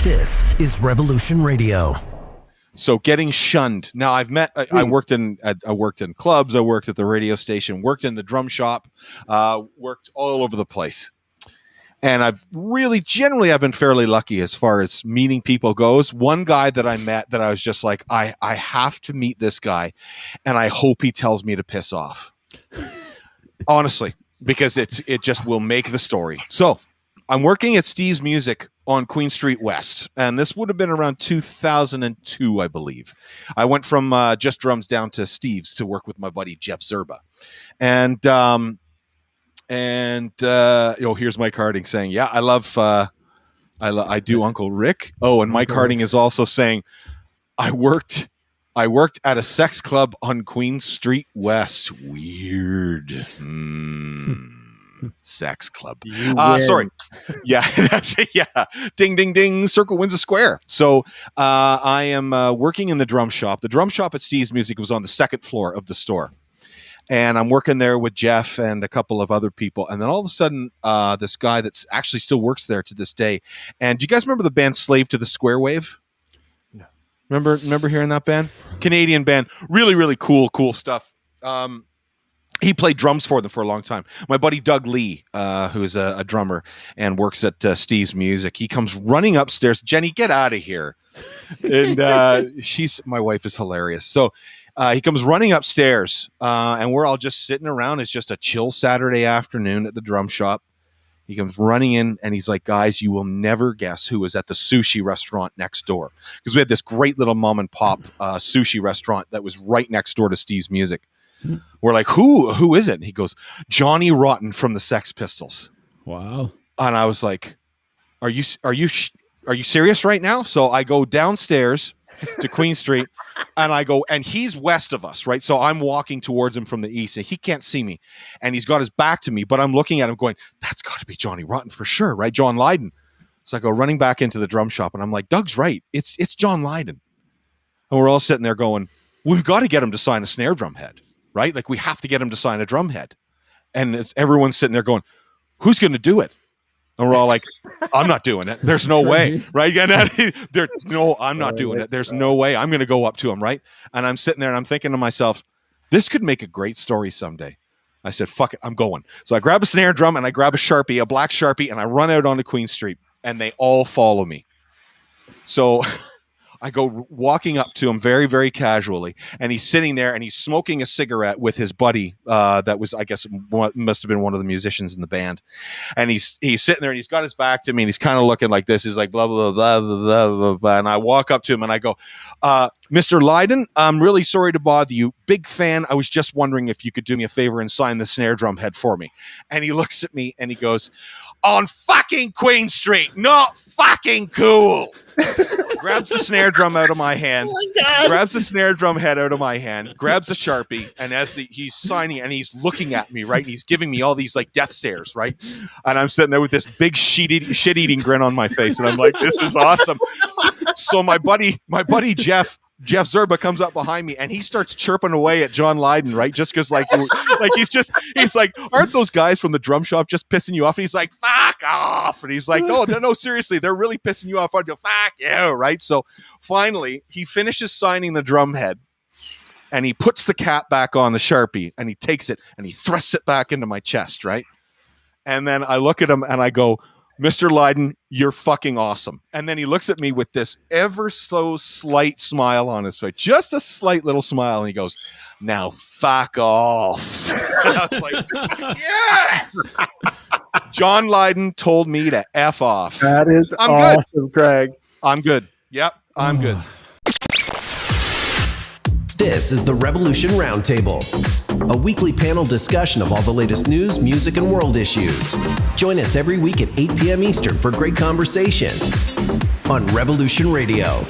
This is Revolution Radio. So getting shunned. Now I worked in clubs, I worked at the radio station, worked in the drum shop, worked all over the place. And I've been fairly lucky as far as meeting people goes. One guy that I met that I was just like, I have to meet this guy, and I hope he tells me to piss off. Honestly, because it just will make the story. So I'm working at Steve's Music on Queen Street West, and this would have been around 2002, I believe. I went from Just Drums down to Steve's to work with my buddy Jeff Zerba, and here's Mike Harding saying, "Yeah, I do Uncle Rick." Oh, and Mike Harding is also saying, "I worked at a sex club on Queen Street West." Weird. Sex club. Sorry. Yeah, that's it. Yeah. Ding, ding, ding. Circle wins a square. So I am working in the drum shop. The drum shop at Steve's Music was on the second floor of the store. And I'm working there with Jeff and a couple of other people. And then all of a sudden, this guy that's actually still works there to this day. And do you guys remember the band Slave to the Square Wave? No. Remember hearing that band? Canadian band. Really, really cool stuff. He played drums for them for a long time. My buddy Doug Lee, who is a drummer and works at Steve's Music, he comes running upstairs. Jenny, get out of here. And my wife is hilarious. So he comes running upstairs, and we're all just sitting around. It's just a chill Saturday afternoon at the drum shop. He comes running in, and he's like, "Guys, you will never guess who was at the sushi restaurant next door." Because we had this great little mom and pop sushi restaurant that was right next door to Steve's Music. We're like, who is it? And he goes, "Johnny Rotten from the Sex Pistols." Wow. And I was like, are you serious right now? So I go downstairs to Queen Street, and he's west of us, right? So I'm walking towards him from the east, and he can't see me, and he's got his back to me, but I'm looking at him going, "That's got to be Johnny Rotten for sure, right? John Lydon." So I go running back into the drum shop, and I'm like, "Doug's right. It's John Lydon." And we're all sitting there going, "We've got to get him to sign a snare drum head, right? Like, we have to get him to sign a drum head." And everyone's sitting there going, "Who's going to do it?" And we're all like, "I'm not doing it. There's no way." Right? I'm not doing it. There's no way. I'm going to go up to him. Right. And I'm sitting there and I'm thinking to myself, this could make a great story someday. I said, "Fuck it. I'm going." So I grab a snare drum and I grab a black Sharpie, and I run out onto Queen Street, and they all follow me. So I go walking up to him very, very casually, and he's sitting there and he's smoking a cigarette with his buddy. That was, I guess, must have been one of the musicians in the band. And he's sitting there and he's got his back to me and he's kind of looking like this. He's like, blah, blah, blah, blah, blah, blah, blah. And I walk up to him and I go, "Mr. Lydon, I'm really sorry to bother you. Big fan. I was just wondering if you could do me a favor and sign the snare drum head for me." And he looks at me and he goes, "On fucking Queen Street. Not fucking cool." Grabs the snare drum out of my hand, grabs the snare drum head out of my hand, grabs the Sharpie, and as he's signing and he's looking at me, right, and he's giving me all these like death stares, right, and I'm sitting there with this big shit-eating grin on my face, and I'm like, this is awesome. So my buddy Jeff Zerba comes up behind me and he starts chirping away at John Lydon, right? Just because he's like, "Aren't those guys from the drum shop just pissing you off?" And he's like, "Fuck off." And he's like, no, seriously, they're really pissing you off. I go, "Fuck you," right? So finally he finishes signing the drum head and he puts the cap back on the Sharpie and he takes it and he thrusts it back into my chest, right? And then I look at him and I go, "Mr. Lydon, you're fucking awesome." And then he looks at me with this ever so slight smile on his face, just a slight little smile. And he goes, "Now fuck off." And I was like, yes! John Lydon told me to F off. That is awesome, Craig. I'm good. Yep, I'm good. This is the Revolution Roundtable, a weekly panel discussion of all the latest news, music, and world issues. Join us every week at 8 p.m. Eastern for great conversation on Revolution Radio.